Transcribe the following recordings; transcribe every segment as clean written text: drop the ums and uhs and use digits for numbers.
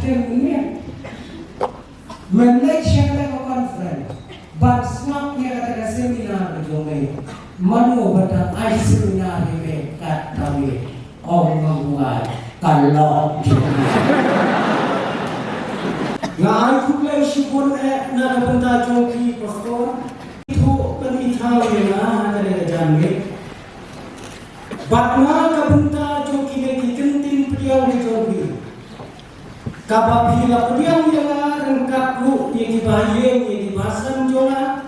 asisten ini Malaysia Level Conference but snapnya kata seminar berjumpa manu batang ai seminar ini kata orang membuat kalau ngai kuplai syukur na benda joki pastor itu penitau yang ada jambi batna ka benda joki ne kentin priang joki kababila priang yang rengkap lu yang dibayeng yang dibasan jona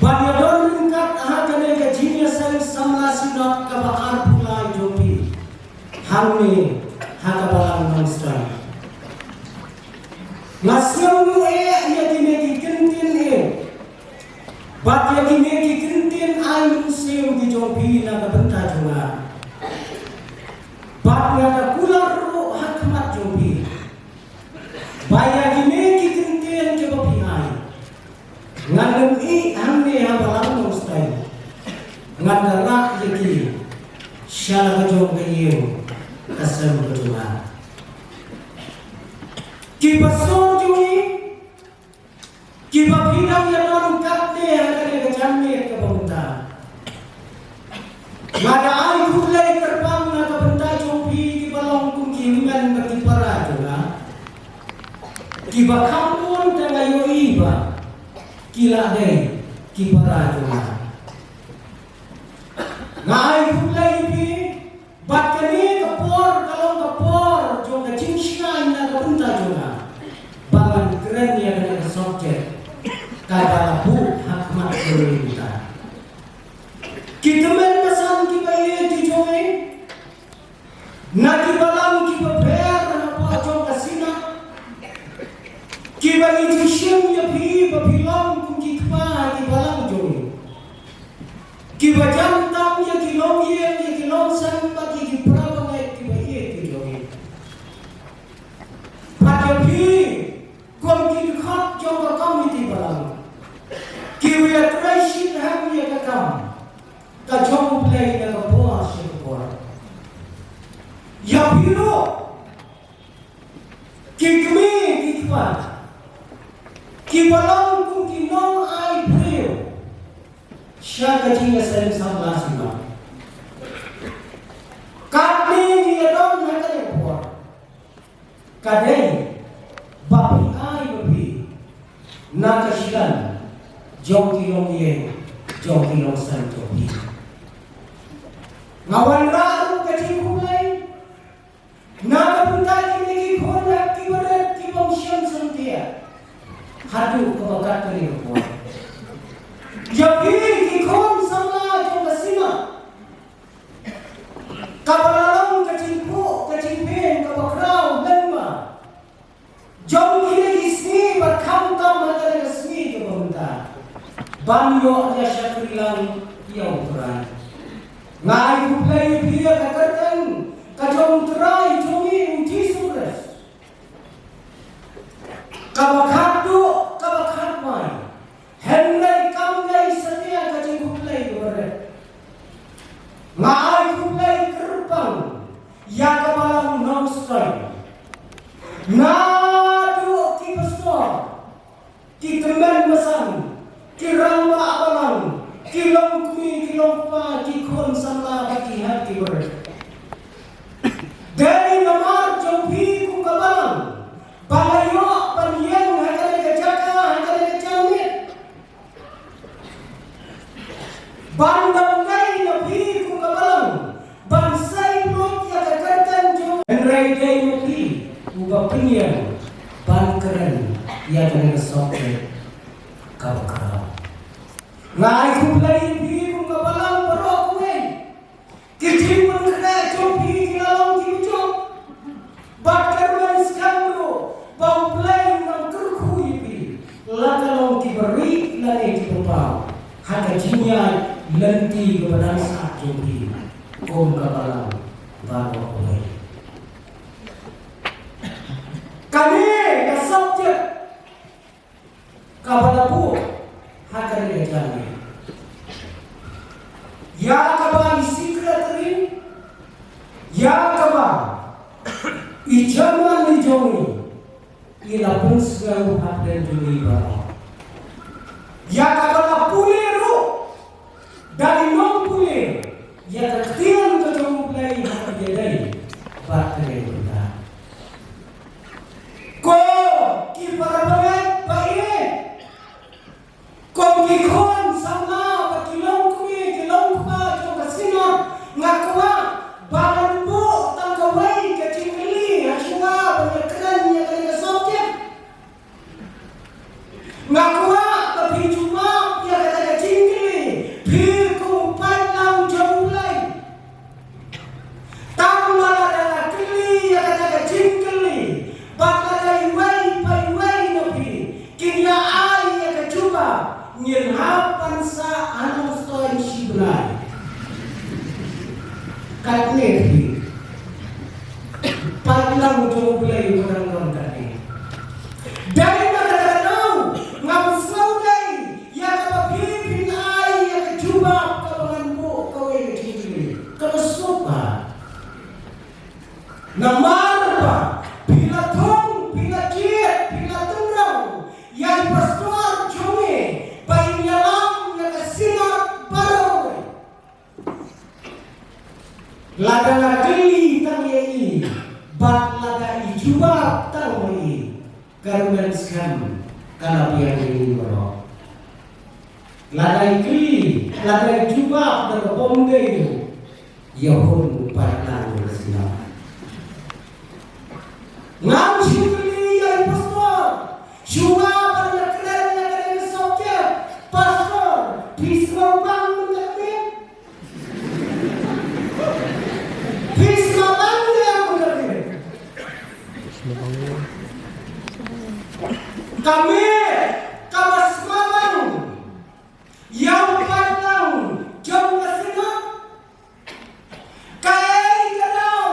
badya don rengkap ahakane ka jinya sang samla sinot kabakar pulai joki hamne hakabalang nangsta Nasyong ya dinegi kentin bat ya dinegi kentin ay museum di jopi na kabenta junga bat ya kular ro hakmat jopi baya dinegi kentin jopi ay ngandem hamne habalang mustai ngandara yaki syala jopi kasam junga Kibasor jui, kibabidang yang orang kapte akan kejamnya ke pemerintah. Mada ai kulai terbang na pemerintah jopi kibalong kung kiman bagi para juga. Kibakampun dengan yoiba, kila deh kibara juga. Ngai kulai bi, bat kini kapor kalau kapor juga cincin na pemerintah juga. Bangan keren ya dengan subjek kada bu hakmat pemerintah kita menasan kita ye di joe na balang kita ber na pojok kasina kita ini sim ya bi babilang kun kita di balang joe kita jantam ya kilong sampai kita berapa kita ye di joe pada bi Kau kini khap jauh kakam itu balang. Kiwi atraisin ham ya kakam. Kajong play na kabuah siapa. Ya biro. Kikmi kikwan. Kibalang kung kinong ay brio. Siya kajinga sa samla sila. Katni niya daw na kalibuah. Kadai. Bapi ai bapi nakashilan jong kilong san jopi ngawan raru kajing kulai nakapunta kini kikonak kibarat kibang siyang santia hadu kabagat kani ko yapi kikon sama jong kasima kabalang kajing pen kabakrao lenma Jom kini isni berkantam ada resmi ke pemerintah. Banyo dia syakrilang ia ukuran. Ngai kuplai dia katakan kajom terai jomi uji sukres. Kabakat mai. Hendai kamdai setia kajing kuplai beret. Ngai kuplai kerbang. Ya kabalang nongstoi. Ki teman masan, ki ramba abalang, ki longkui, ki longpa, ki kon samla baki hati ber. Dari namar jompi kung kabalang, balayo paniyang hakale kejaka, hakale kejamit. Bandang ngai nabi kung kabalang, bansai blok ya kakartan jom. Enrai day nabi, ubah peniyang, ban keren. Ia dengan sokre kau ngai kuplai bi kung kabalang perok kuai kijing mengkena jopi kilalong kijong bakar man skandro bau play nang kerkui bi lakalong kiberi lane kipopau haka jinya lenti kepada saat jopi kung kabalang bawa kuai kami kasabja kabalapu hakari lejani ya kaba secretary ya kaba ijaman ni jongi ila pun segala hati juni bara ya kabala puliru dari non pulir ya ketian ke jong play hati jadi baterai kita ko ki para banget baik ko ki kon sama pakilong ka jong kasina ngakwa bahan bu tangkawai kecingli asyua banyak nya kali subjek ngakwa tapi cuma ya kata kecingli bir kumpai lau jauh lai tamal ada keli ya kata kecingli bakal wai nabi kini ai ya kecuba nyerhapan sa anu stoy shiblai katne paglang jauh lai orang tadi dari mana ngabusau dai ya kapapilipin ai ya kecuba kabanganmu kawe kecingli kamusupa namarpa bila thong bila kiet bila tundraw ya pastor chome painyalam ya kasina paraw lada lagi tangi bat lada ijuba tangi karuman skam kana piang ini bro lada ikli lada ijuba daga bomde itu yahun patlang kasina ngam shukli ya pastor shua banyak keren yang subjek pastor pisau bang menjadi pisau bang yang menjadi kami kawas mamang yang patlang jauh kesina kai kadau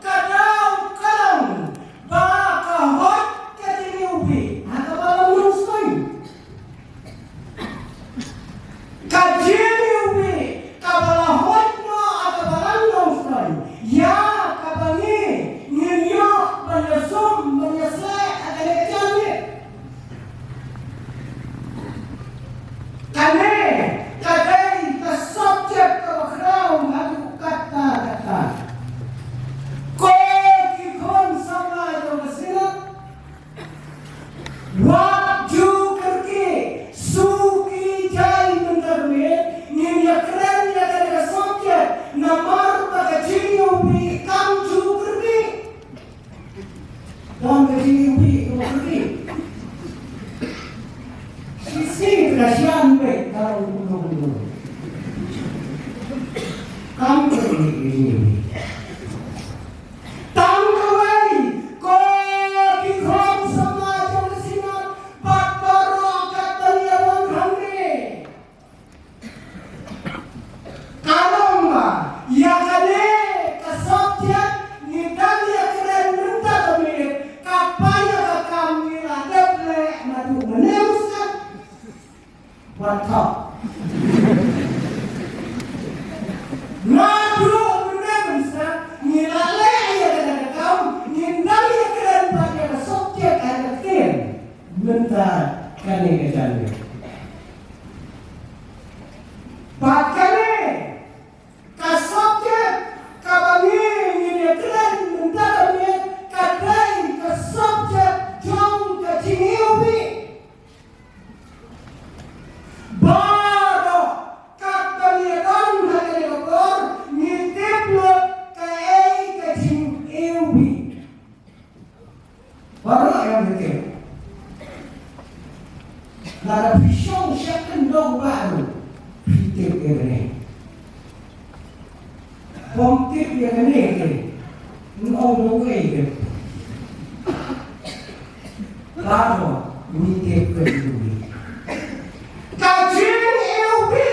kalam baka hot ketini ubi atau balang nusai kajini ubi kabala hot no atau balang nusai ya kabangi ninyo banyasum banyase atau kecami kane kadai ke subjek ke background atau kata-kata ko kikon sama jauh kesina waju kerki suki jai menterme niya keren ya dari subjek namar pakai ubi kamju kerki dan kecil ubi kerki sisi kerasian baik kalau untuk kamu kerki tangkawai ko kikon sama jauh kesina bakaro katanya bang hamri kalomba ya kane ka subjek ni dali keren nunta kami kapaya ka kami radeble madu menemuskan watak madu menemuskan nilale ya kena kau nindali ya keren pada subjek ada ken bentar kane kejane bakane ka subjek kabani ni keren bentar kami kadai ka subjek jong ka cingeubi bado katanya kan hari lekor nitip lo kayak kecing eubi baru yang betul lara pisau siapkan dong baru nitip ini pomtip yang ini mau dong ini baru nitip eubi kacing eubi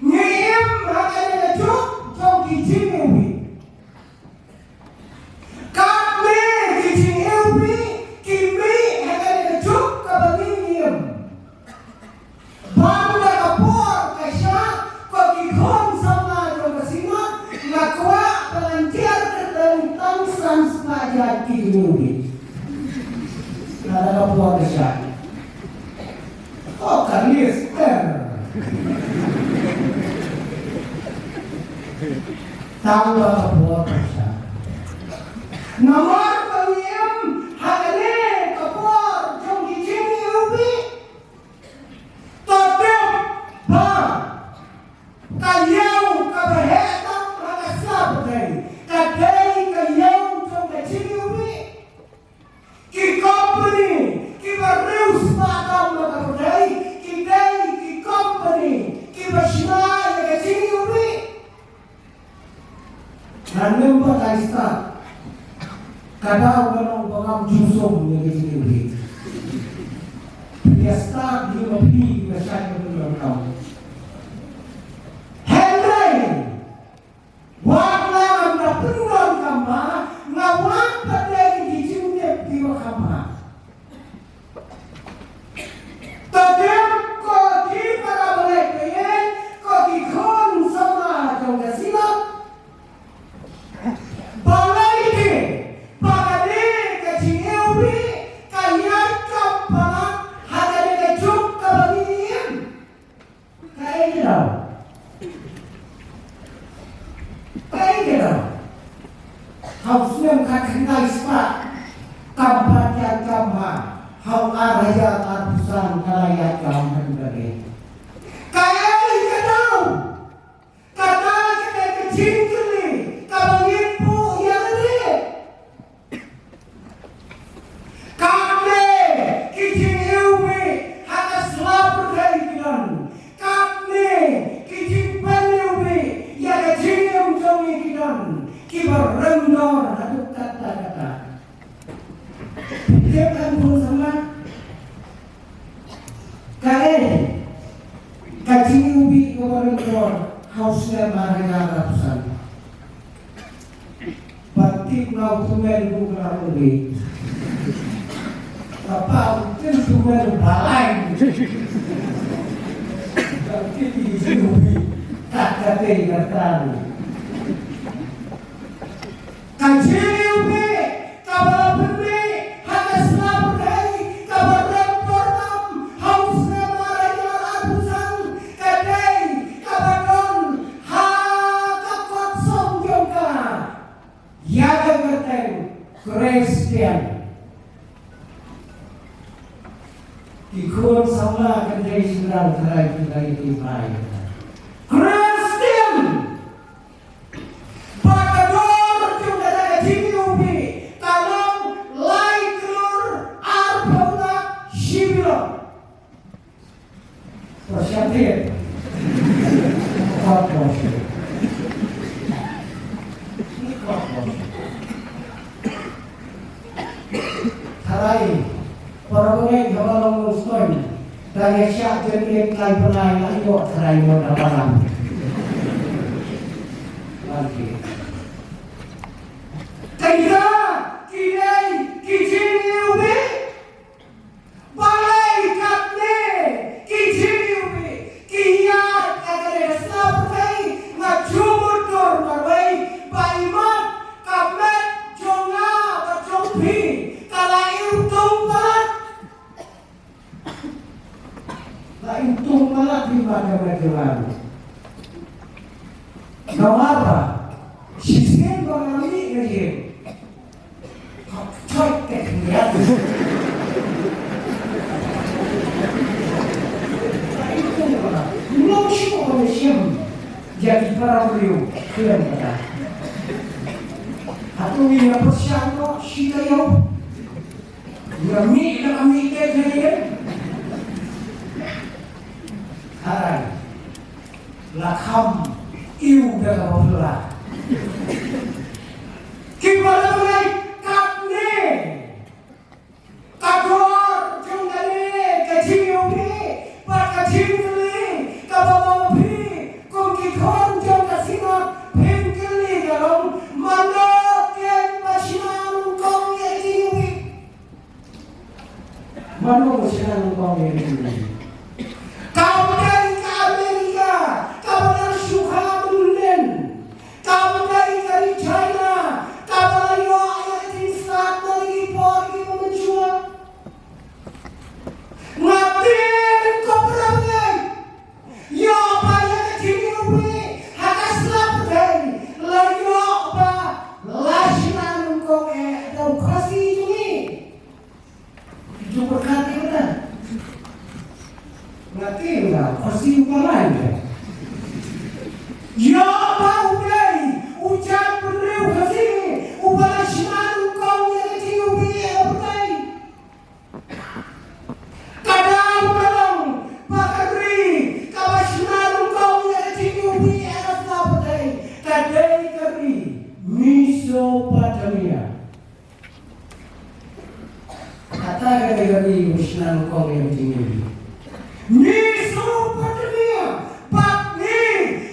nyiem makanya juk jom kicing eubi kami kicing eubi kimi makanya juk kabagi nyiem banda kapur kasya kok kikon sama jom kesina ngakwa pelancar ketentang sans pajak kini ubi. Nada Kapua siya. Oh, kalister. Tawa Kapua siya. Namar pangiyam hagane Kapua jong gijini ubi. Totep ba kayaw kabahetang magasabay kaday kayaw jong gijini ubi. Ki company ki bareus patang magapuday ki day ki company ki basina gijini ubi. Nanem ba kaista kadang orang bangam jusum yang disini. Biasa di lebih biasa dengan kamu. Henry, waktu anda penuh kamu, ngawak pada di sini di kamu. Tetap kau di para mereka, kau di kon sama jauh silap. Balai ini. Pagade kaciyubi kayat kampanak hagade kacuk kabagin kayak gitu harusnya kakak ispat kampanya kamha hau araya arbusan kalayat kamhan bagi kayak gitu kata kita kecil kali kabagin pu yang ini Kakne kijingiubi hakas lapor kaikinan. Kakne kijingpaniubi yaga jingim jongi kinan. Kibar remdor haduk kata-kata. Depan pun sama. Kae kijingiubi kibar remdor hausnya marga rapusan. Batik nau tumen bukan ubi. Bapak mungkin cuma balai, tapi di sini tak ada yang tahu. Kajian ubi, kabar beri, hadas lapor dari, kabar reportam, hausnya marahnya ratusan, kadai, kabar don, hakakot songjongka, yaga ngerteng, Kristen. Ikut sama kedai sedang kedai timai. Kristen, pakador juga ada jini ubi, kalong laikur arpauna shibiro. Persiapin, kuat. Harai. Para pengen kalau nguruskan dari syak jadi kai penai lagi buat serai modal malam. Lagi. Kita kini kijini ubi, balai katne kijini ubi, kiat agar seperti ngajumur dor marwai, baimat kamet jonga kacompi kalai tumpat. Lain malah di mana Nawara, sistem pengalami aja, coy teknik. Lain malah, belum semua manusia jadi para beliau keren kata. Atau ini persiapan sih kayu, kami kayak Harai, lakam, iu dah kapulah. Kibara mulai kakne, kakor, jongane, kaciyubi, pakaciyuli, kabababi, kongkikon, jongkasinot, pingkili galong, manoken, masinan, kongkikiyubi. Mano masinan, kongkikiyubi. Kau dari Amerika, kau dari Sukamunden, kau dari China, kau dari United States, dari bau kasih ini. Itu berkati kita. Ngerti enggak? Kasih upalan ya. Ya bau dai, ujar beriu kasih, upalan shimaru kau yang tiupi bertai. Kadang kadang pakadri, kau shimaru kau yang tiupi bertai. Kadai kari, Mesopotamia. Kata kari shimaru kau yang tiupi. Mesopotamia, pakni,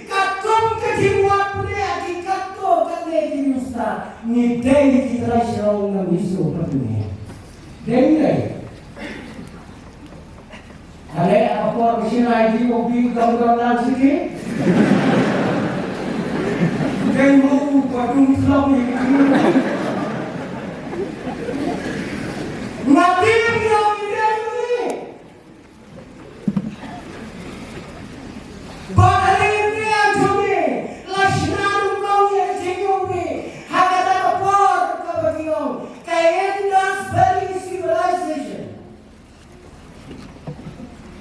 katum ketiwat punya dikato kane diusta, ni dei kita shau na Mesopotamia. Dei. Ale apa mesin ID mobil kamu sini? Dei mau patung Islam ini. Mati yang ini. Bahagia jome, lashnaru kau yang tinggi, hagata kapor kabagiong, kayendas very civilization.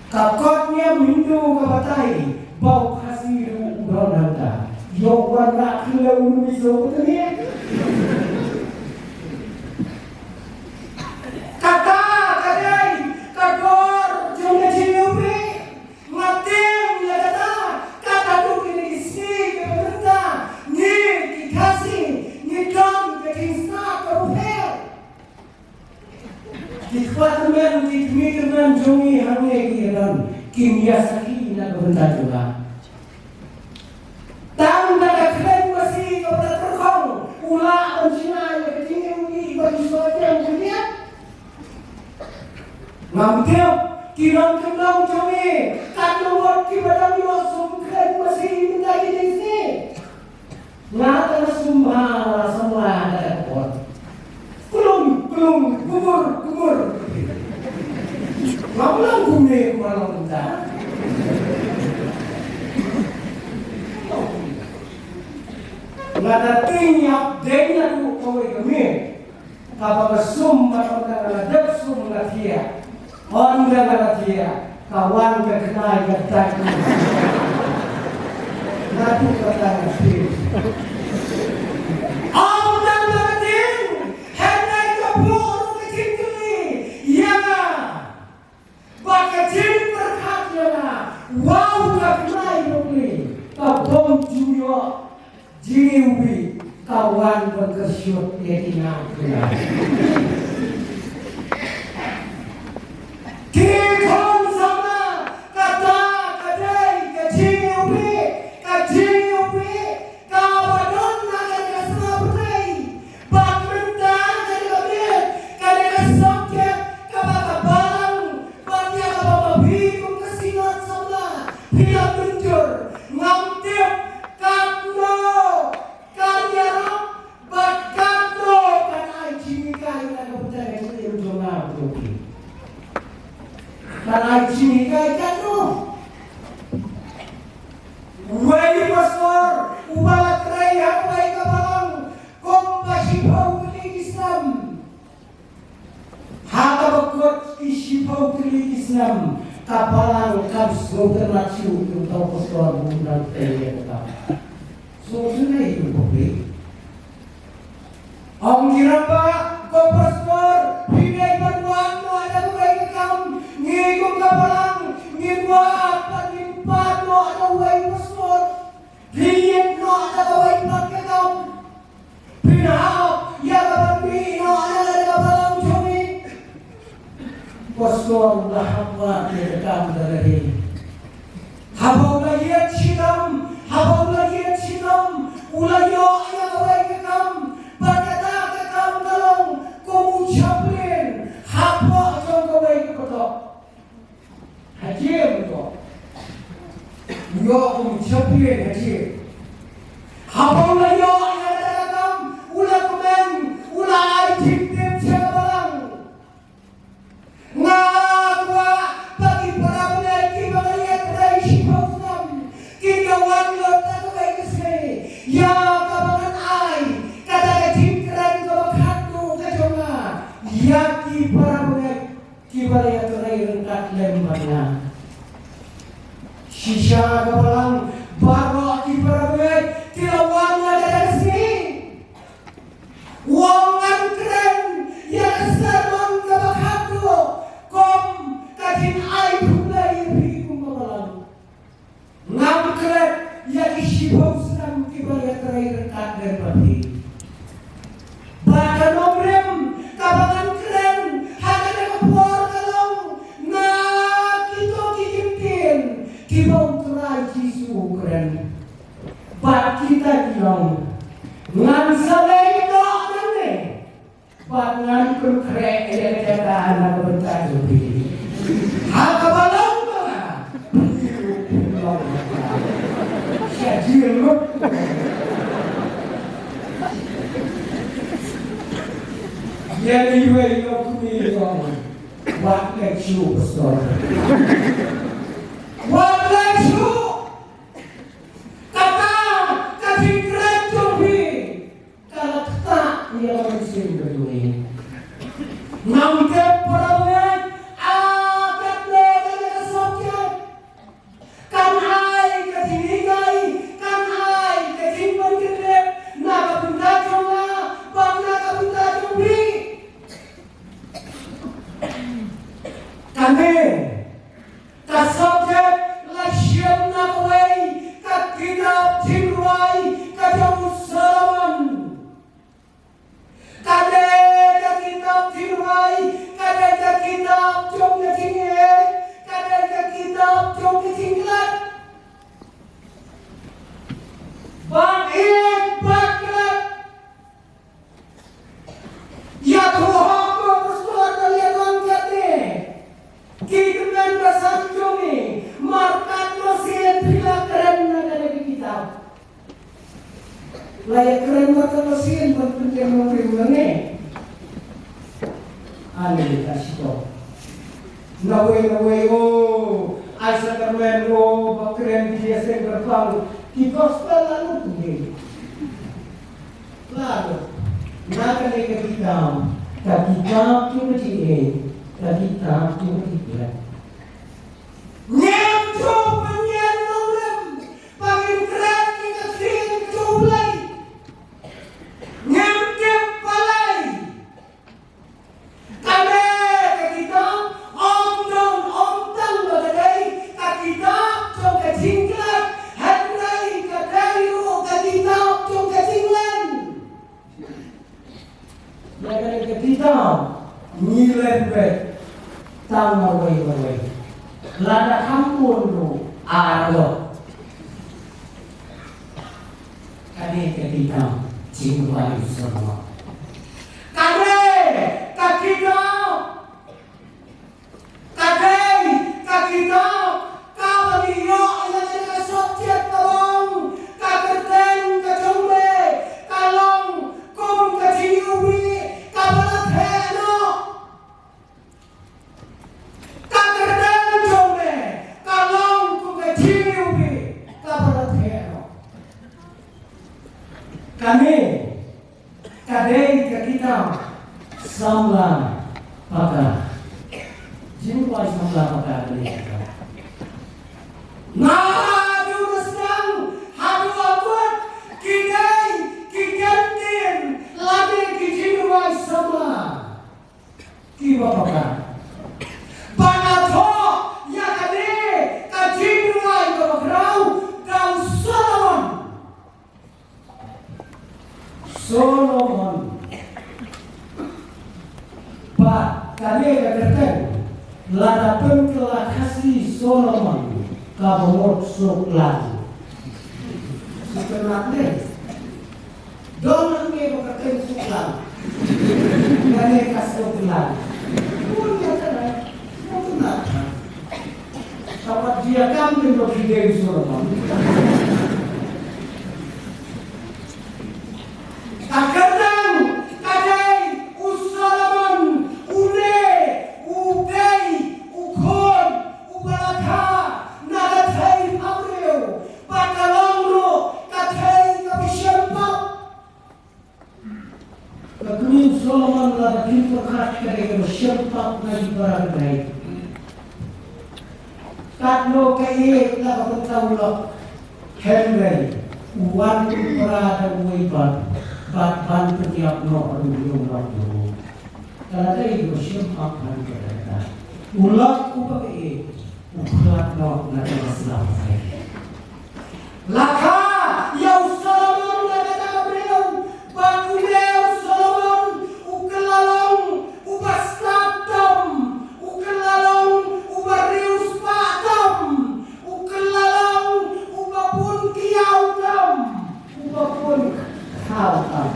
Kakotnya mindu kabatai, bau kasih udah nanta, yogan nak kilau Mesopotamia. Kata kadai, kakor jome tinggi, mati. Departemen Kementerian Jomi Harnegiran Kimia Saki na kebentar juga. Tanda keren masih kepada terkong ulah mencina yang tinggi bagi soalnya punya. Ngambil kiram kiram Jomi kandungan kibadan Yosuf keren masih minta ini sih. Ngata sumpah semua ada pot. Kulung kubur. Ngapain kumne malam entah? Ngada tinggal denya tu kowe kami. Kapag sum matang ngada sum ngatia. On ngatia kawan kenai gatai. Ngadu kata ngasih. Bakajin berkatnya, wow kagnai bukli, kabom juyo, jiwi kawan berkesyut yetina kena. Kikon sama kata kadai kajiwi, kawadon naga kasna bukli, bakmendan dari kabit, kada kasokya, kabakabalang. Dia muncul, ngamtip, katno, kanyarap, bakatno, kan ay chimikai na kapatay sa iyong jona buki. Kan ay chimikai katno. Uway pastor, ubalat ray hapay kabalang, kompasipaw kilig Islam. Hakabagkot isipaw kilig Islam. Kapalang kaps governatiu yung tao pastor mundang tayo ka. So sila itu publik. Ang ginapa ko pastor pinay panuan mo ada way kam ngigong kapalang ngigwa panimpan mo ada way pastor hiyet no ada way pagkakam pinahap yagapan no ada kapalang jumi. Pastor lahapwa direkam dari habang lagiat sinam ulayo ayang away kakam pagkata kakam kalong kumuchaplin hapwa atong kaway kapatok hajir ito yo kumuchaplin hajir habang layo ayang kakam ula kumen ula ay tip-tip siya kapalang ngakwa pagi parabla kibagayat rai shipawsam kinawan lo tato kay kasi ya kabangan ay kada kajimkran kabakhatno kajong Yaki para bungai kibalaya terai rengkat lembana. Shisha kabalang baru aki para bungai tilawangnya dari sini. Wangan keren yang sermon kabakado kom kadin ai bulai ribu kabalang. Ngam keren yaki shibau sedang kibalaya terai rengkat lembana. Bahkan nomrem kabangan keren hanya keluar kalong na kita kikimpin kibau terai jisu keren bat kita diong ngan salai dok nane bat ngan keren jaga anak bentar lebih haka balong mana syajir lut Jadi we go to me what makes you a star? What makes you? Kata keren topi kalau tak dia mesti berdua. Nampak perawat akan legal subjek kan hai ketinggai kan hai ketimpan kerep nak benda joma bangna benda jombi. Kami kasabjek lasyam nakway kakinap timway kajau salaman kade kakinap timway kade kakinap jom natingye kade kakinap jom natinglat bangit baklat ya Tuhan ko bersuara kalian kate Kikuman basang jomi, markat losin bila keren ada di kitab. Layak keren markat losin berpenjam memberi Ane kasih kau. Nawe oh, asa kermen bakren dia sen berpau. Di gospel lalu tuh. Lalu, nak ada kitab, kitab cuma ciri. Kita cuma tiga. Nyamco penyan nomrem, pagin keren kita sering coblay. Nyamkep palay. Kami kita om tang bagay kita cong kecingkat henry kadayo kita cong kecinglan. Jaga kita nyilen bet. Tama way. Lada kampun lo alo. Kade kita cingwai semua. Kade kakita kawaliyo yang ada subjek tolong kakerten kacombe kalong kum kaciubi kabalateno. Kami kadai kita samla pakai jiwa samla pakai beli. Nah, diuruskan hadu abad kidai kigantin lagi jiwa samla kiwa pakai. Banato ya kadai kajiwa bagrau dan Solomon Pak kali katakan ladapen telah kasih Solomon kabomot soklan sebenarnya donang me katakan soklan kali kasih soklan punya cara punya sahabat dia kami berpikir Solomon Akadang, kadai, usalamon, une, ubei, ukon, ubalaka, nagatai abreu, pakalongro, katai kabisyampa. Lakuin Solomon lagi kajing perkat kadang sempat lagi barang baik. Katno kaya lah bertaulah Henry wan berada uiban bat setiap no perlu waktu. Kalau itu sempat lagi berada. Ulat ubai ulat no nanti selesai. Laka yang Solomon kata beliau beliau Solomon ukelalong ubastatam ukelalong ubarius patam ukelalong ubapun kiautam ubapun kautam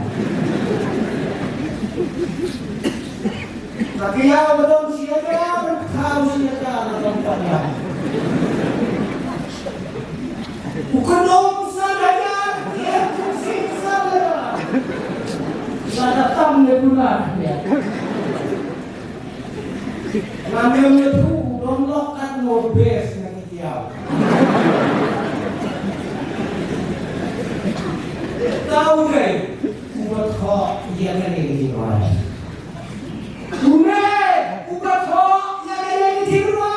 kakiau bedong siapa kau siapa bedong panjang Ukenom sadaya, dia kusik sadaya. Datang lebulan ya. Ngambil itu donlokan mobes nanti tiap. Tahu deh, buat kok dia kan ini orang. Buat kok yang ini di rumah.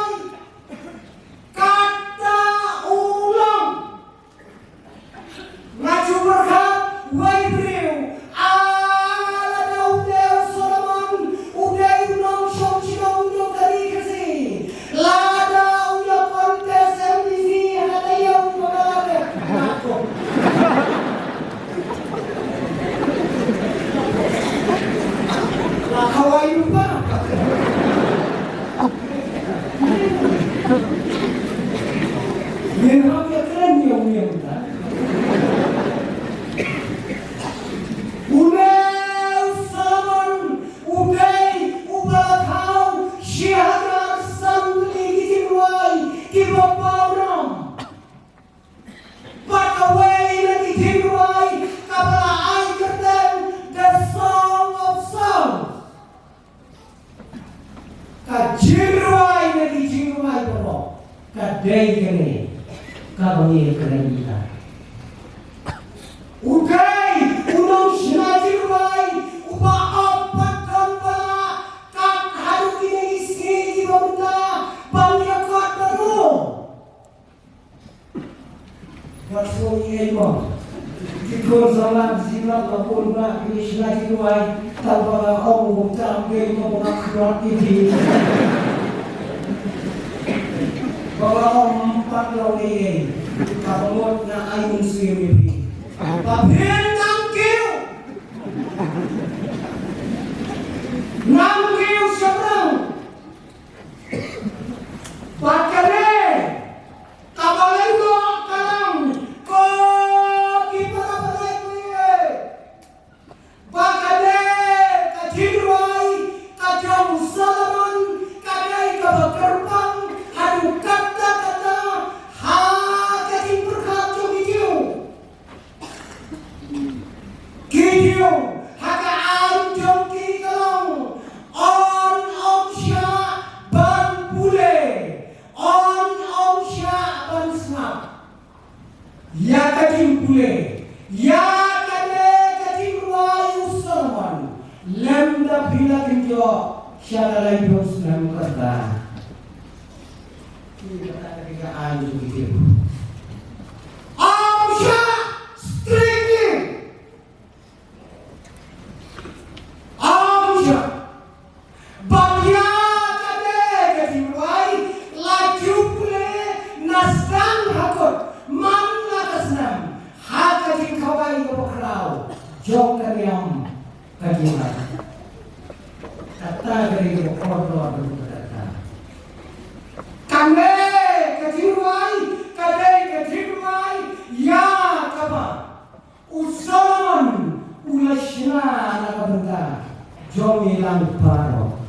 Maju berkat, waibriu, ala daudeu Solomon, udeu nong shong chidong dong dari kasi, lada uya kontes MBC hatayau mengalami, aku. Lah kawai lupa. Memang ya keren yang tak. Kadai kene, kabangir kene kita. Ugai, unong sinajirwai, uba opat kambala, kat haru kine isi ibunda, bangya kuat baru. Kasih ini mo, jikon zaman zina kapun ba kine sinajirwai, tanpa om tambe mo nak ini. Bahwa empat lagi, kalau nak ayun sendiri, tapi nangkil seberang, bakale, kabalai ko kalang, ko kita kabalai ko ye, bakale, kajirwai, kajong Solomon, kadai kabakerpang. Aduh kata-kata hakating berkat jo Gideon haka anjong kikalong on om sya ban bule on om sya ban snap ya kating bule ya kating wayu Solomon lemda bila kinjo sya lalai dos nam kata kita ayu gitu. Amsha strictly. Amsha. Bagya kade kadiwai laju pule nasdan hakot man lakasnam hakatin kawai berkerau jong kariam kadiwai. Kata dari berkorban berkata. Kame kajirwai ya kaba usolomon ulashna nakabenta jomi lang paro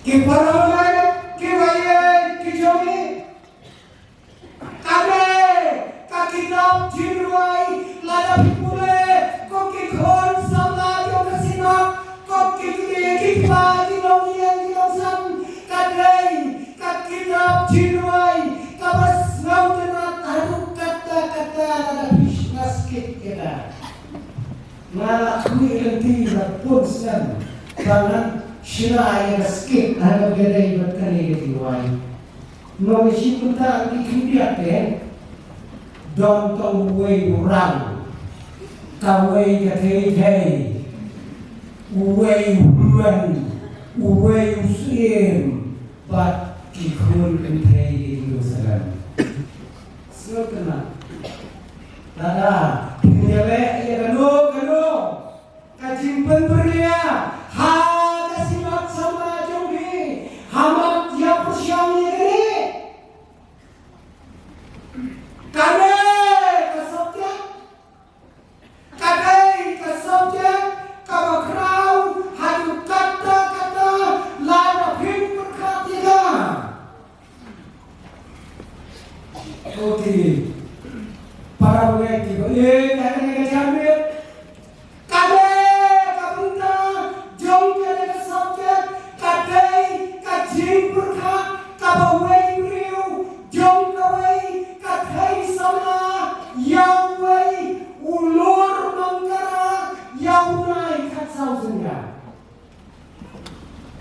ki baye ki jomi kame kakitab jirwai lada pipule ko ki khon samla jo kasina ko ki pa ki longian ki losan kitab jirwai kabas nautenat haruk kata-kata ada bisnas kita malah kui lenti pun sen karena Shina yang skip ada beda ibaratkan ini diwai. Nong isi kita dikimbiak don't away run, away katay, away human, away usim, but ikul katay itu salam. Sokena, nada, nyale ya kano, kajimpan beria. Haga simat sama jombi hamat ya persiang ini kade kasabja kabakrau hadu kata lara pin perkhatiga oke para wajib kade jamir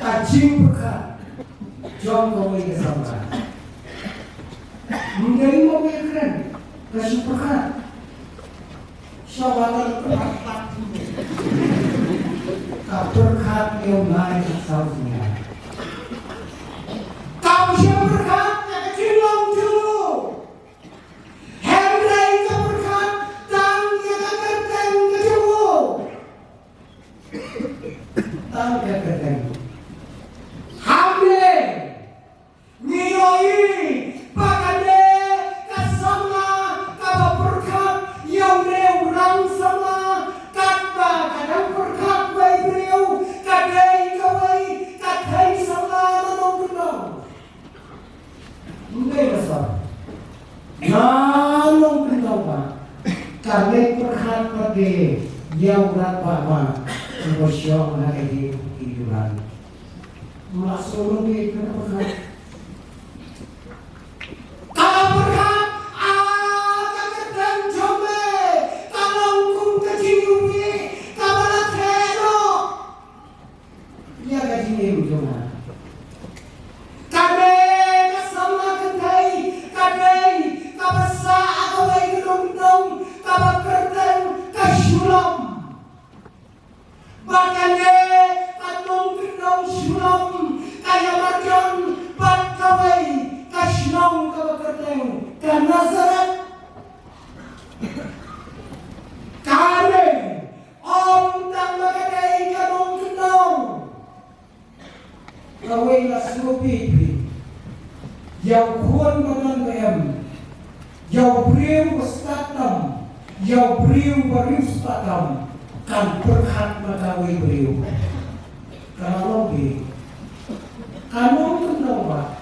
kajing berkat jom kau ini sama menjadi mau keren kasih berkat syawatan berkat kau berkat yang naik saunya kau siapa berkat yang kecil dulu Henry kau berkat dan yang akan kecil tahu dia keren karena perhat pada yang berapa emosional lagi hidupan masuk lagi ke perhat kalau perhat kakak jombe kalau kum kejiwi kalau tero ya kejiwi jombe yang kuat menanam, yang beriu berstatam, yang beriu berstatam, kan berhak mengawai beriu. Kalau lebih, kamu kenapa?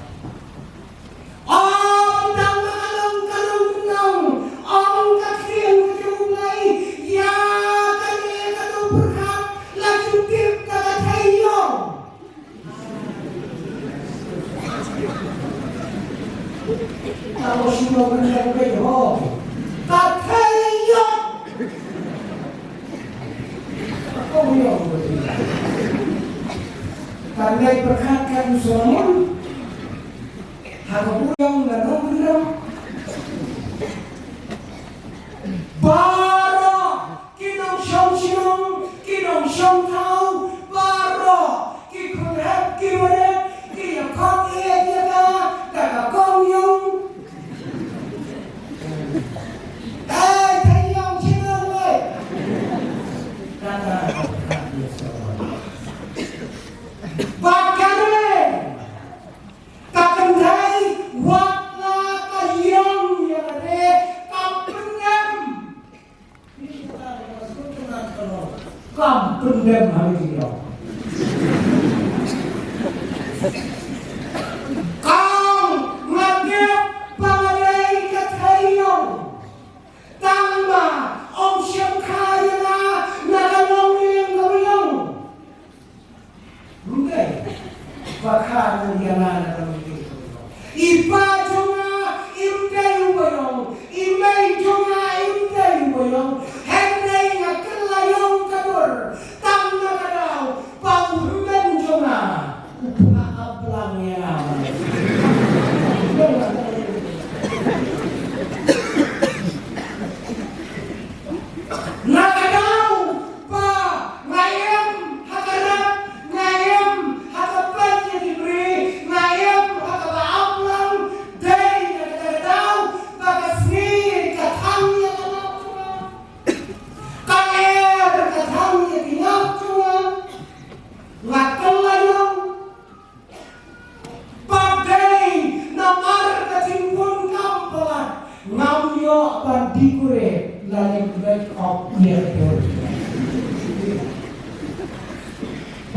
Om dan kalung kenang, om kecil kecilai, ya kan berhak lagi tip kata tayong. Kalau sudah benar benar, katanya, kau yang betul. Karena berkatkan Solomon, harap yang benar. Bara kinong siyong tao, bara kikunat kiwaret, kiyakot iyaga, kakakong yung. Pendem hari ini. Kau ngagep pangalay katayong tama om siyang kaya na nakalongin kawiyong. Hindi. Baka nandiyanan na kami iba junga imday bayong imay junga imday bayong henday nga kalayong kadur tama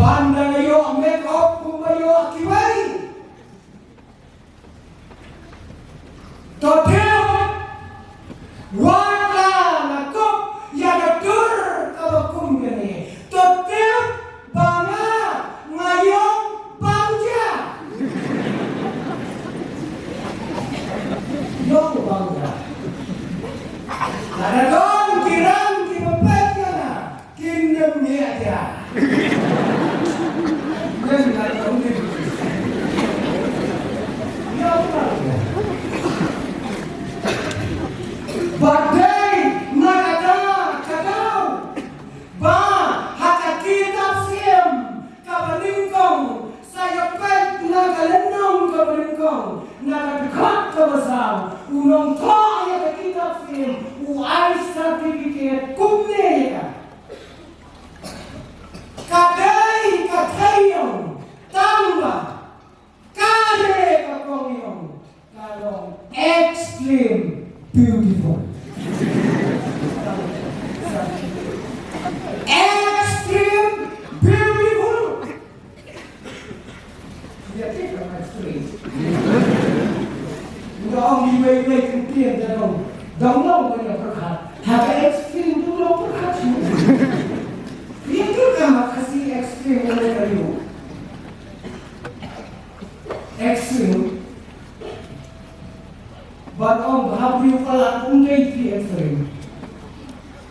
Banda ngayo make up kumayo akiway. Totel wala nakop yagatur kabakum gani. Totel banga ngayong bangja. Yung bangja. Naradon kirang kimapet ka na. Kingdom niya aja. Yan naradon din. Yung bangja. Badai nakada kadaw ba hakakita siyem kabalingkong sayapet nagalenong kabalingkong nakadikot kabasaw unong to ay hakakita siyem uay certificate kumne ka kadai katayong tamba kare kakongyong kalong extreme beautiful. Extreme beautiful. Dia cakap extreme. Enggak orang liwai-liwai kemudian dong banyak perkat. Harga ekstrim itu dong perkat semua. Dia juga makasih ekstrim oleh kayu. Ekstrim. Batong habri pala undai di ekstrim.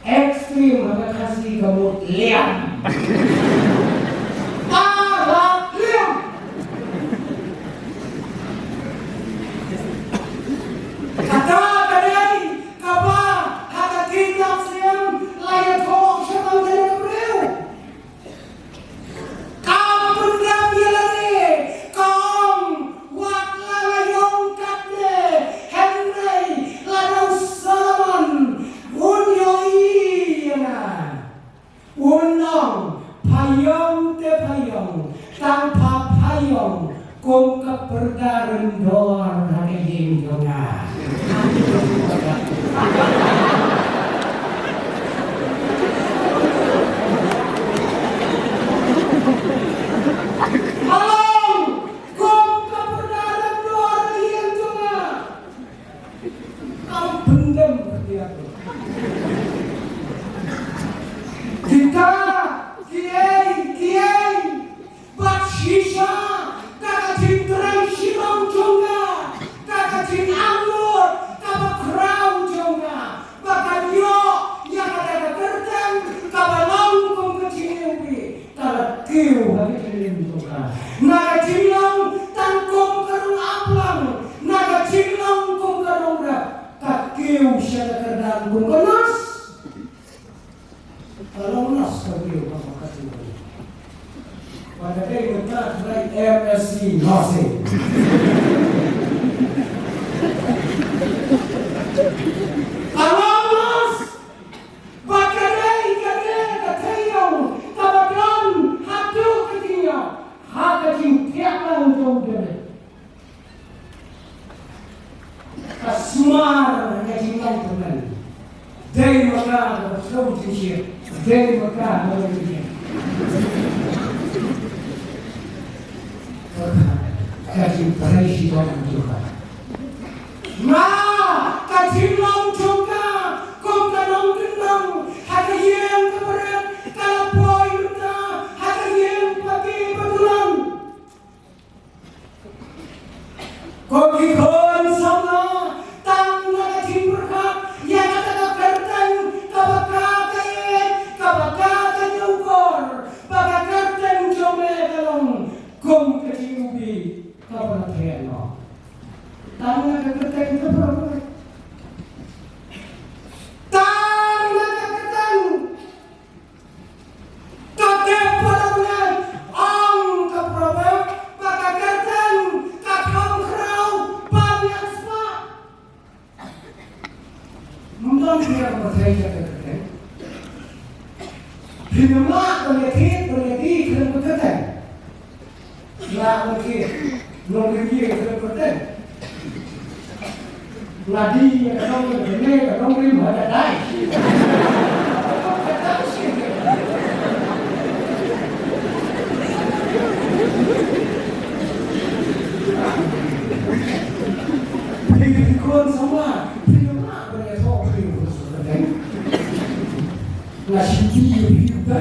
Ekstrim ada kasih kamu liam. Parah liam. Kata kadai kaba haka kindak siam layak kok syabang dari kebreu. Kau pendam yelare kong wat layong kapne Henry Ladau Solomon unyoi yana unong payong te payong tanpa payong kong keperdaran doar hanging yona. Kita kiai bakshisha kakacing terai shimang jonga kakacing anggur kabakrau jonga bahkan yo yang ada kerjaan kabalong kong kecing ubi kalat kiu hari ini jonga naga cinglong tangkong karung aplang naga cinglong kong karung rak kakiu syada kerdang kong kenas. Kalau nas kabio kamu kasih pada day kita like MSc nursing. Kalau nas pada day kita katayong kabagan hatu ketinya hakating tiap untuk diri. Kasmar ngajingan teman. Day maka bersau cincin. Dari Mekah melalui kaji presiden juga. Nah, kaji long juga, kong kanong kenong, hati yang keberat, kalau boy luta, hati yang pagi betulan. Kong ikon sama, tang kaji berkat, yang ada kertan, kabaka kabakatan yungkor, bagakatan jome kalong, kong kecing ubi, kabanatian mo. Tanga kakatan kabarabay. Tanga kakatan. Kakep palabunan, ang kabarabay, bagakatan, kakangkraw, banyak spa. Mungkin dia berkaya kakatan. Hinamak berlekit dalam perkataan. Nak berlekit, berlekit dalam perkataan. Ladi yang kadang berlekit, kadang berlekit ada naik. sama prima pada sok prima sudah ngasih dia juga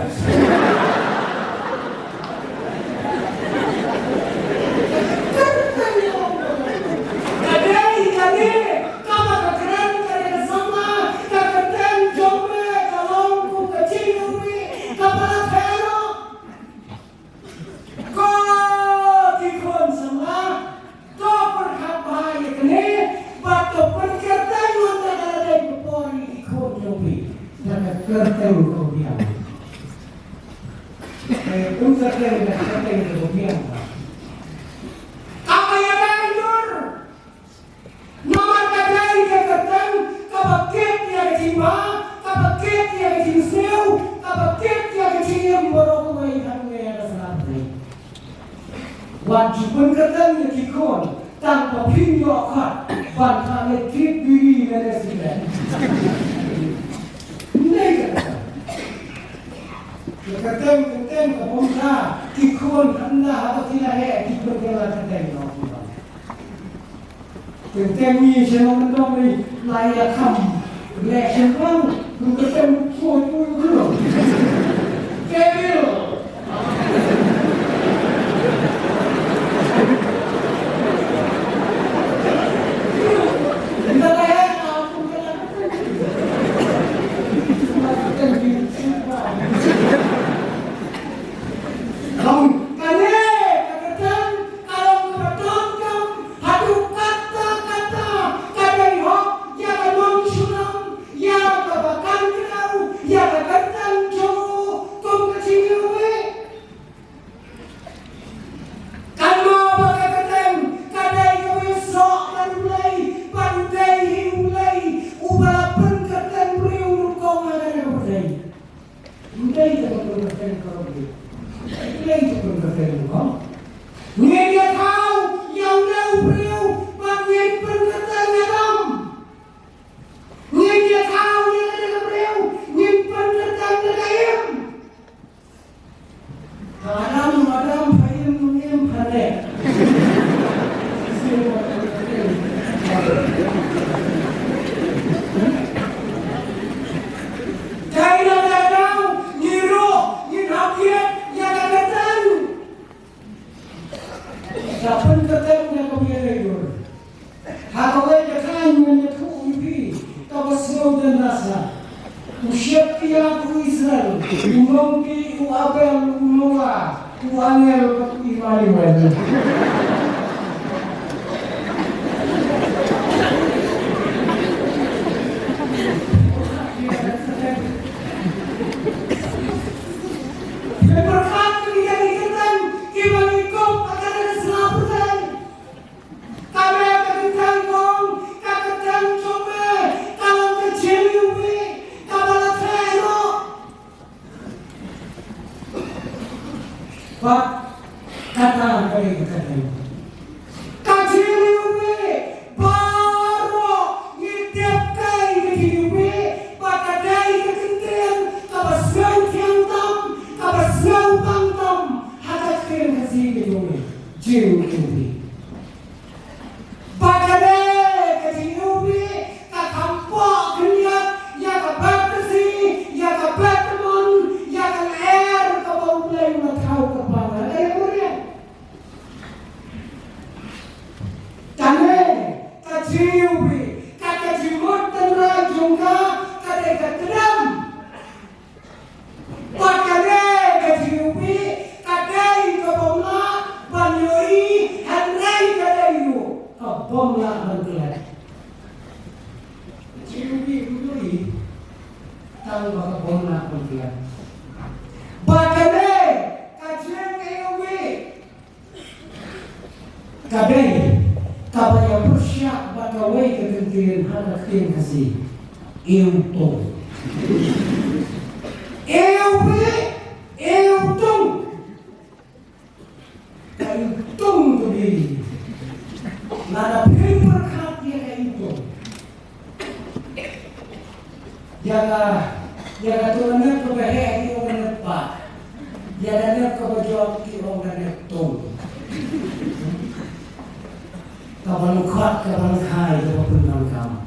wajib berkatan kikon tanpa pinjauan bantah lekit diri dari sini. Ini kata. Katan kapungka kikon anda atau tidak ya kikon kelar katan no. Katan ni saya mendong ni layak kam election bang katan foto itu. Kevin. Jaga tulangan kebahagiaan di orang lepas. Jaga kebajuan di orang lepas. Kapan kuat, kapan kaya, kapan menangkap.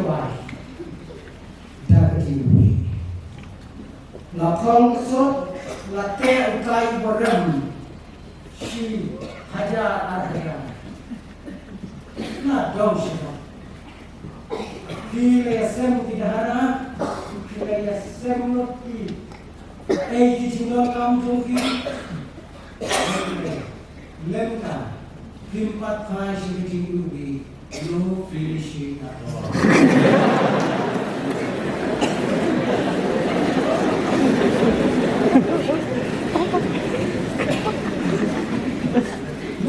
Jawai dah kini lapang kesot latte ukai boram si hajar ada na dong siapa kira sem tidak ada kira sem noti di jingle kampung ki lengka himpat kai si ubi no finishing at all.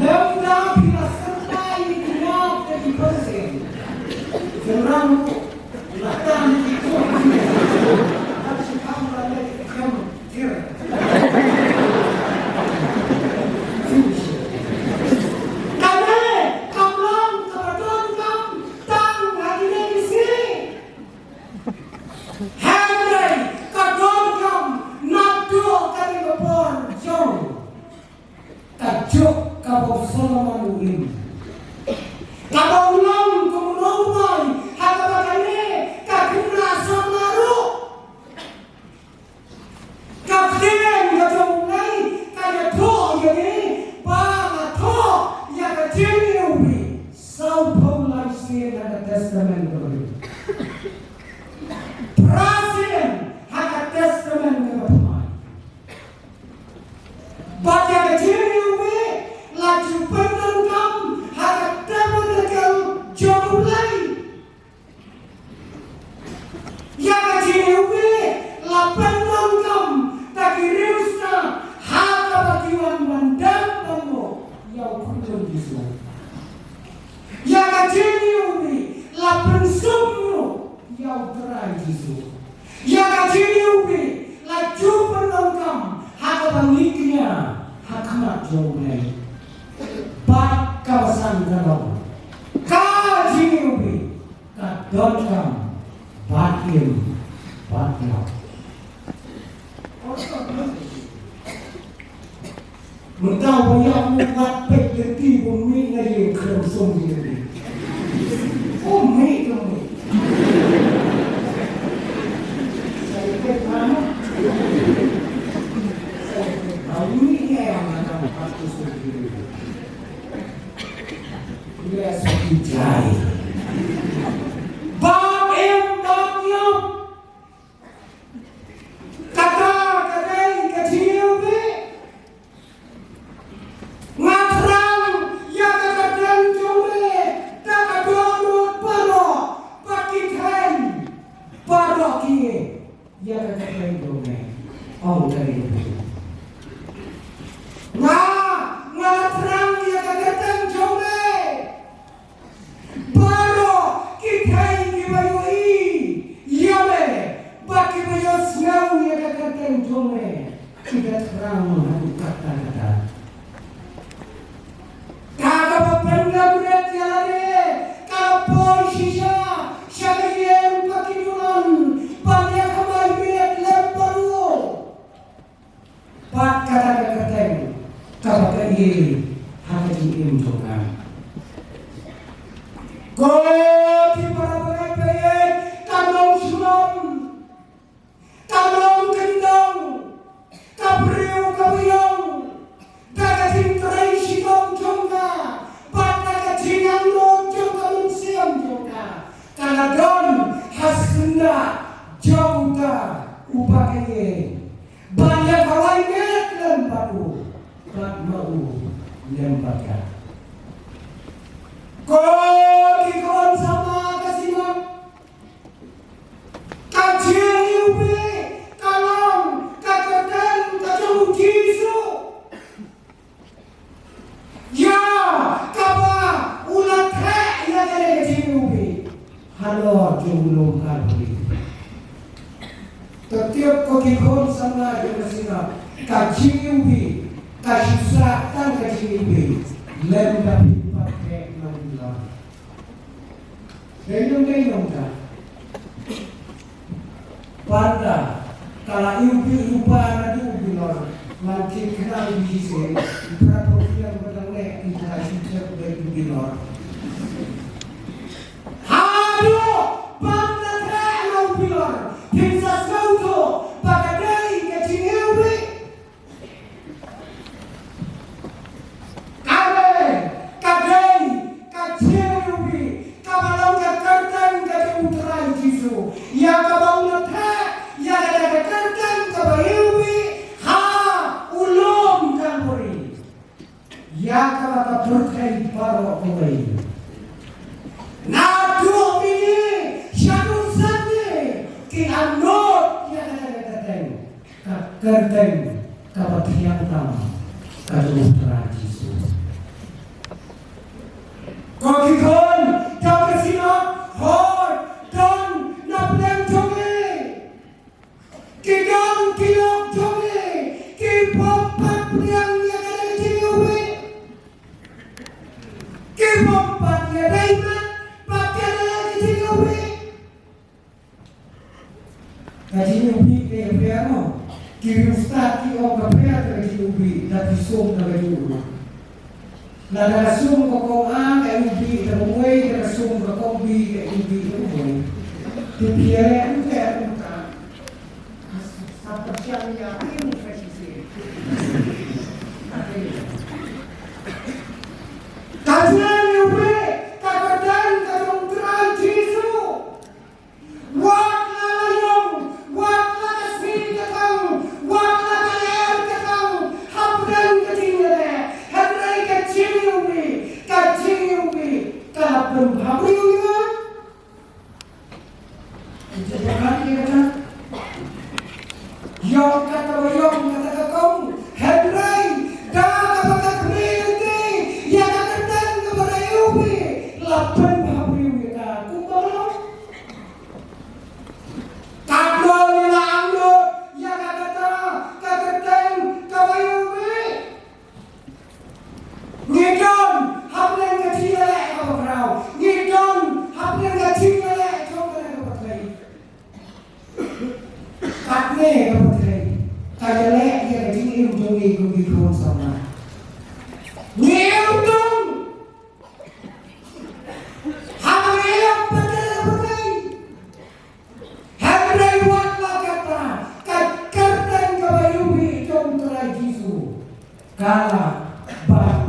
Lengka pinasertai dinap dari persen. Seram latang itu. Harus kamu lagi kamu kira. Tajuk kapal Solomon ini. Kapal ulang kemudian harga bagane kakina samaru. Kapten kajulai kaya to jadi bala to ya kajini ubi. Sao Paulo sih ada testament itu. Presiden ada testament itu. Baca kajini laju penengkam harap temenekal jauh lain yang ajiwe la penengkam taki riusna haka bagiwan mandam namo yau kunjung disu yang ajiwe la pensumno yau terai disu yang ajiwe laju penengkam haka bangiknya hakamat jauh lain Bat kawasan dalam kaji ubi kadonkan batin batna. Mentau banyak mukat peketi bumi lagi kerusung diri. Umi kami. Saya kena. Saya ini yang ada pasti sendiri. Yes, dijai. Bang em bang yum. Kata kadai kecil be. Ngatrang ya kadang jome. Tak kadang paro. Pakai kain. Paro kie. Ya kadang jome. Oh dari itu. Ngatrang ya kadang jome. Baki bayo senau ya katakan jome tidak terang mengadu kata-kata. Kagak bapenda berat jalane kalau sisa syagiem pakidulan banyak kembali berat lebaru. Pak kata-kata kabaka ini hati imtokan. Di para payet kanong sulam kalong kendang, kabriu kabuyong, dagating terai sidong jongga, batagating ang log jongga munsiam jongga, kaladon haskenda jongga upakaye, banyak kawai net lempadu, bat mau lempaka. Kau kikon sama kasinap, kajian ubi. Kalong, kakatan, kacau jisu. Ya, kaba, ulat hek, ya kaya kejiubi. Halo, jumlong kalbi. Setiap kekikon sama dengan sinap, kajiubi, kasusahkan kajiubi, lembapi pakai mandilah. Dengung kan? Pada kalau ibu lupa nanti ubi lor, nanti kena ubi sih. Berapa bulan berdalek interaksi terbaik ubi lor. Halo, kecil ubi, kabalong kerten keunteran Yesus. Ya kabang letak, ya ada kerten kabayubi, ha ulum kampuri. Ya kabaka berkai paro kawai. Nadu ini syadu sani ki anot ya ada kerten kabakian tam keunteran Yesus. Kokikon jauh kesinap hor don naplen jonge kidon kilok jonge kipopat priang yang ada di sini kipopat ya daimat pakai ada di sini kaji ubi kayak apa kiri ustad ki om kapea kaji ubi tapi som kaji ubi na nasum ko kong a kay ubi na umuwi na nasum ko kong bi kay ubi na umuwi tipiyari ang kaya ka sa pasyang niya ayun kasi siya kajian ni ubi kagadan kadungtran Jesu wag na layong wag na kasin kakang wag na kaler kakang hapdan katingere henry kaciyubi kalapun habuyuga jangan kita yong kata kakong henry da kapag kriyuti ya kakatan kabarayubi lapun habuyuga kumbalo kaklo nila anglo ya kakatan kabayubi ngidon haplen kecil apa kerau ngidon haplen kecil coba apa kai katne apa kai kajale dia kecil ujungi gugi kon sama ngidon haplen apa kai haplen wat kata kerten kabayubi jom terai Yesus kala bah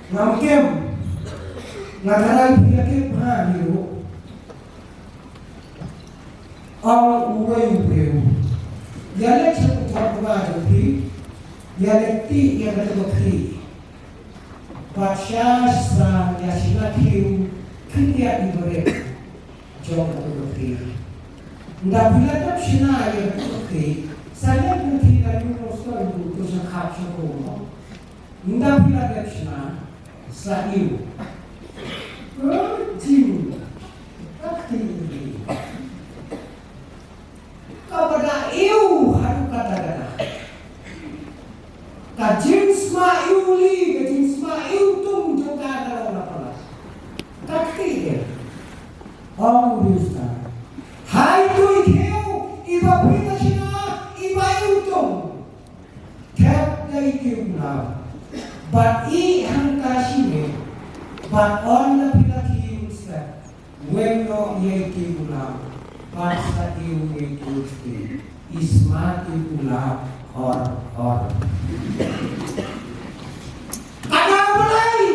Namkem nagaral piyake bhaniru ang uway uway yalek sa pagbabago di yalek ti yalek ti pasyas sa yasinakiw kanya ibarek jong ti ndabilatap sina yalek ti saya nanti dari nostal itu sakap sakoma ndabilatap sina sa iyo jim kakti kapada iyo haru kata-kata ka jins ma iuli ka jins ma iutum juga kalau lapala kakti dia ang urusan hai tu ikeu iba pita sina iba iutum kep dai ikeu na but I hangkashime but on the pilaki step when no yeki ulam but sa iu yeki ismati ulam or ada mulai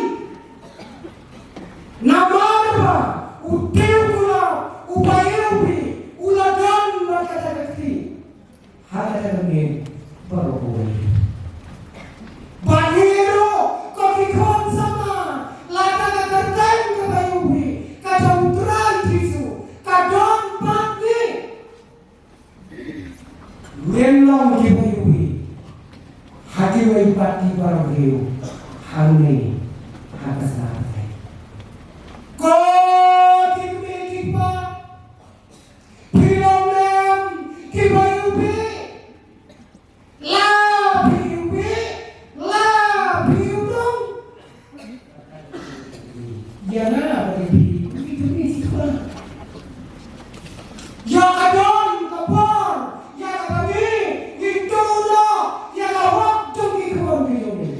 namarba utiu kula ubayubi uladan berkata kati hada kami berhubung Baniro, kokikon sama, lata kakerten kabayubi, kadauntran Yesu, kadon bakni. Lenong kabayubi, hati waipati barangeu, hangne, hakasate. Ko kipa, pilolem kabayubi, la Jangan bagi itu ni siapa? Ya kadon kapor, ya kami itu lo, ya waktu kita berbicara.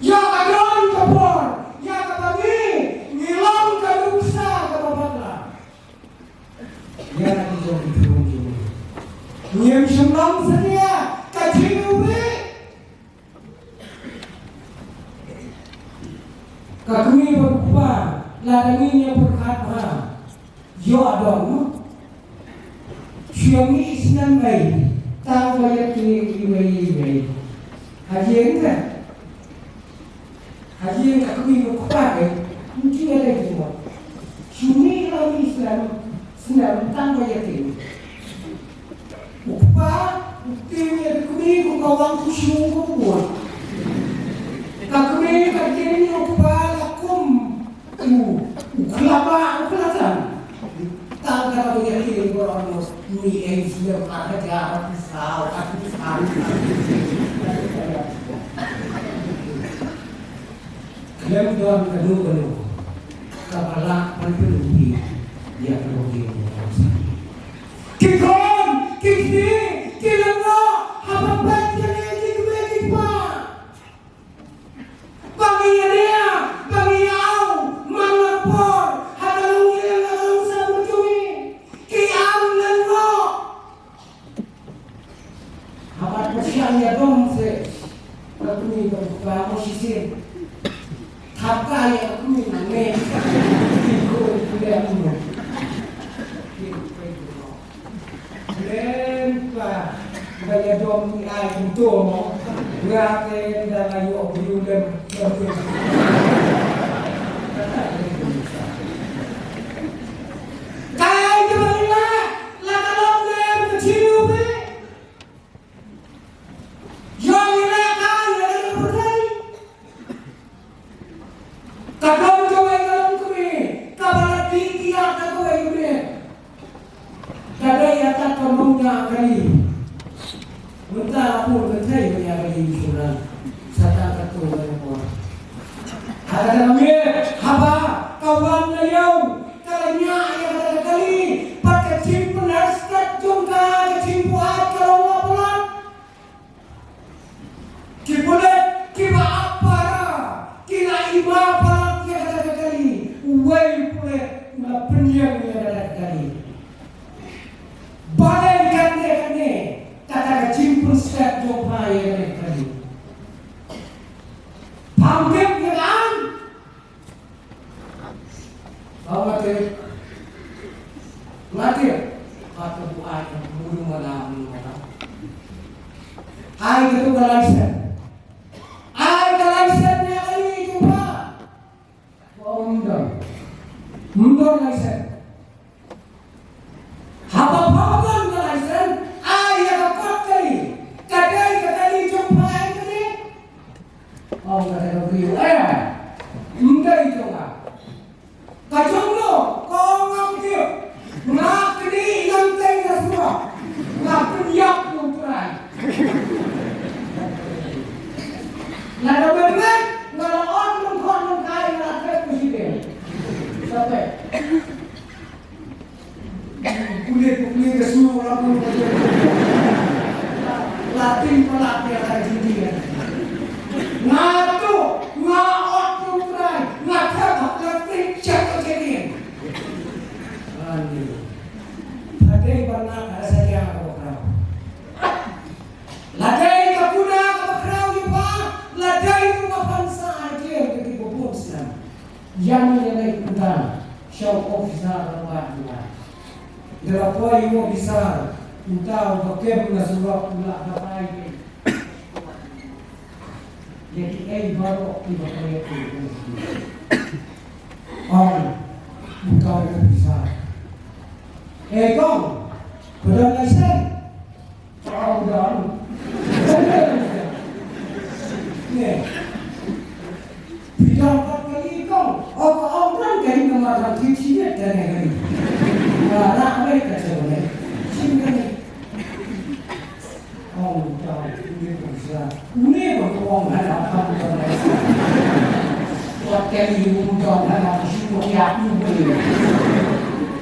Ya kadon suaminya berkata, "Yo adon, suami isnan baik, tahu banyak ini. Haji enggak? Haji enggak kami berkuat, mungkin ada semua. Suami kami Islam senang tahu banyak ini. Upa, uktinya kami kawang kusyung kuat. Kami kerjanya upa lakum, uklaba uklatan. Tahu kalau banyak ini orang ni Islam ada jarak besar, ada besar. Klaim doang kanu kapala panpenuhi dia pergi kikon kikni kilanga apa bajane kikpa pangiria pangiau manapor hagalung yang sa mujui kiam nango apa persiannya dong se katuni berapa sisir Hapa yang kami name ikut dia punya. Lempa gaya dom ai untuk mo ngake dalam yo biulem berkuasa. Kaya itu bagaimana? Lah kalau dem kecil be. Kadang kau yang kami, kabar tinggi yang kau yang kami. Kadang yang tak kamu nak kali, mentah pun kentai punya kali surat, sata katu berapa. Ada kami, haba kawan layau, kalanya yang ada kali, pakai cimpen haskat jongka, cimpuat kalau laporan, kipulet, kiba apa, kina iba apa. Uai pule na penyang yang ada kali. Balai kane kata kecimpun setiap jumpa yang ada kali. Panggil dengan mati kata buat yang burung malam. Ai itu galaisan. Mundur license. Apa-apa license, ayah dapat kali. Kadai jumpa ini. Oh, kata beliau, mudah itu lah. Kacunglo, kau ngambil, nak ni yang tengah semua, nak penyak punturan. Nada benar, kalau orang kaya nak presiden. Sampai kulit ke semua orang latih pelatih ada jadi ngatu ngaot turai ngata latih cakap jadi ada pernah ada saja aku kerau ladai kapuna aku kerau juga ladai itu bangsa aja ketika bobot Islam yang nilai penting, show officer lewat dia. Derapoi mo besar, entah bagaimana nasibah pula dapat ini. Jadi baru tiba itu. Entah mo besar. Kong, benar lesen. Udah. Nih. Bidang kali kau, orang kali kemarin kecilnya dan kali, nak mereka sebenarnya, sini tahu ini bisa, ini berkuang ada apa sebenarnya, buat kali muncul ada semua yang ini,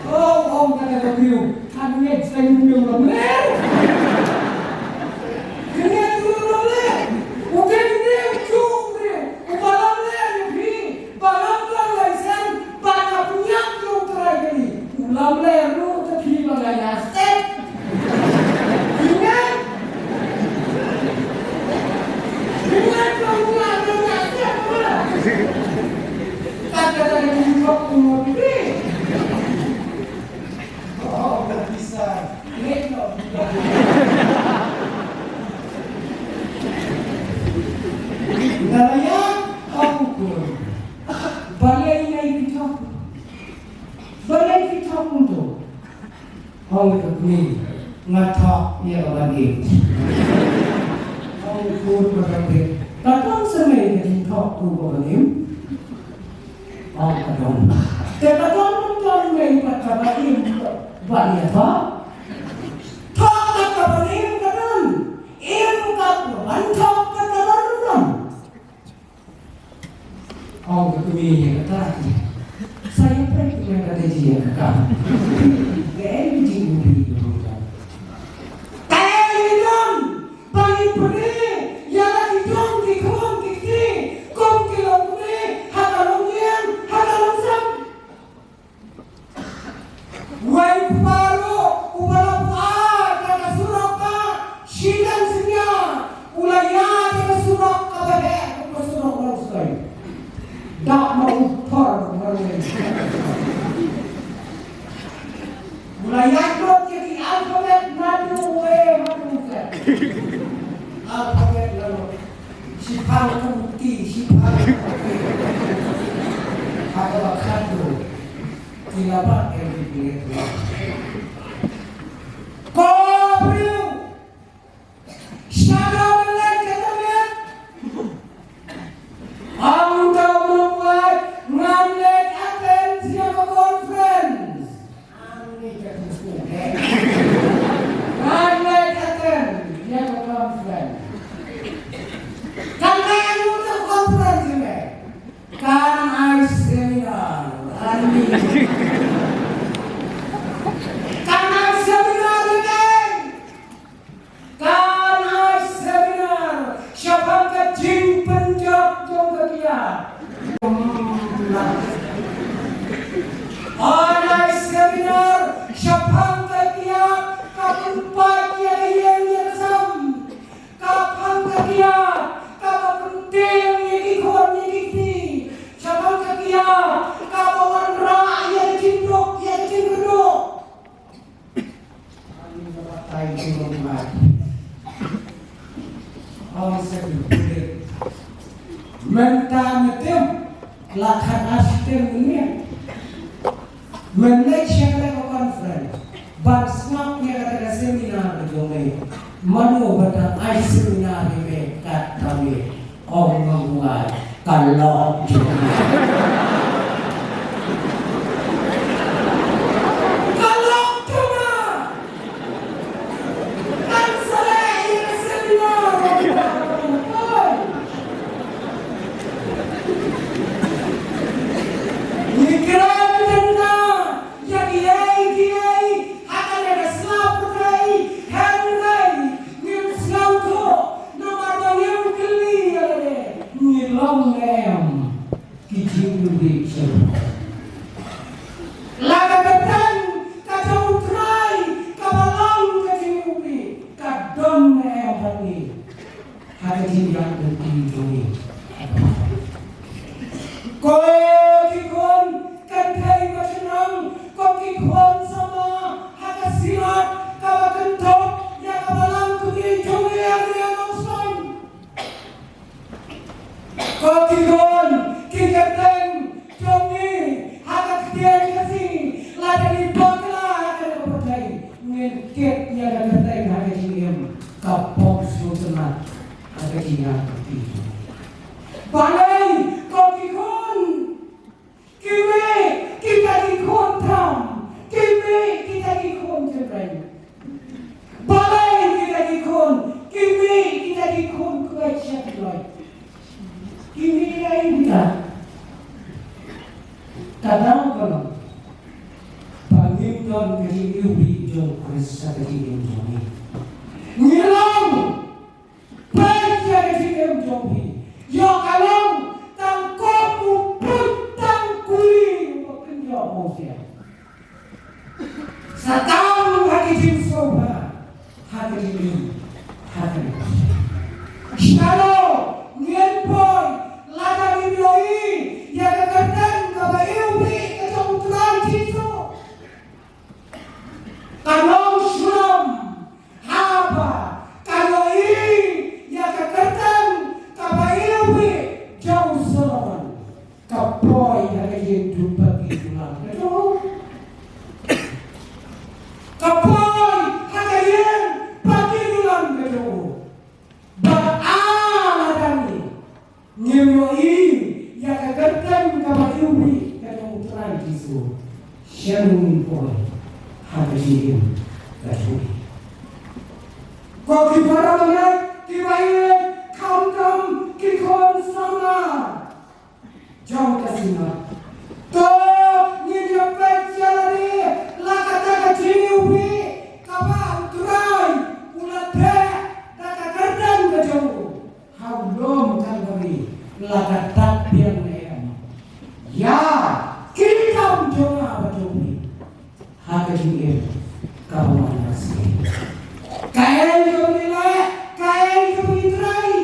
kata begitu, hanya saya minum lemer, kena minum lemer, bukan ini cuma. Ulam leru tapi mengaya step. Ingat kamu nggak step mana? Kata dari waktu Nalaya angkor. Balai kita untuk angkor ni ngatak ya lagi. Angkor berarti datang semai dengan tak tu berani. Angkor. Datang menjadi mai pada bagi bagi apa? Tak tak berani kadang. Ilmu kau antak kadang. Angkor ni kata. Saya pernah kata dia kan. Gaya jinguri dulu kan. Kailan bagi pune ya lagi dong di kon kiti kom kilong pune hakalong yan hakalong sam. Wai paro ubala pa kata surok ka sidang senya ulaya kata surok ka bahe ko surok lang sekali. Dak mau par Mulai jadi alfabet madu madu kan. Alfabet lalu sifat kunti sifat kunti. Ada kado tilabat yang dipilih. Kobriu shadow melek katanya. Angkau membuat ngamlet atensi ke conference. Online seminar syapang ketiak kapun pagi yang sam kapang ketiak kapun penting yang ikut yang ikti syapang ketiak kapawan rakyat cindok yang cindok kami berbatai cindok mati orang sebut mentah-mentah lakan asisten ini Malaysia ke conference, bansmak yang ada seminar berjumpa, manu pada seminar ini kata kami, orang membuat kalau Kalau ini ya kekertan, kalau ini Nyemoi ya kagatan kabaiubi kadang utrai kisu syanung poi hadirin kasih. Kau kibara banyak kibaye kam kikon sama jauh kasih to ni dapat jalani lakata kacini ubi kaba utrai ulate daka kardan kajau haulom kalbari lakatat yang neam ya kita jona bajobi hadirin kawan nasi kain kemilai kain kemitrai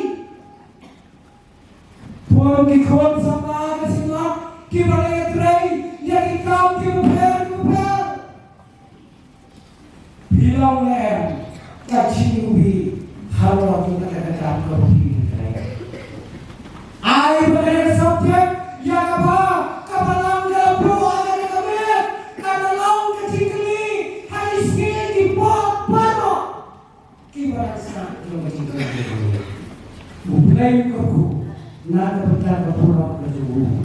pun kikon sama kesima kibalai trai yang ikam kibuper bilang neam kacini ubi halau kita kata kopi trai ai pada subjek yang apa kapalang gabu akan kami kanalang kecikli hadis di pot pano kibaran sangat kecikli bukan aku nak bertanya pulang ke rumah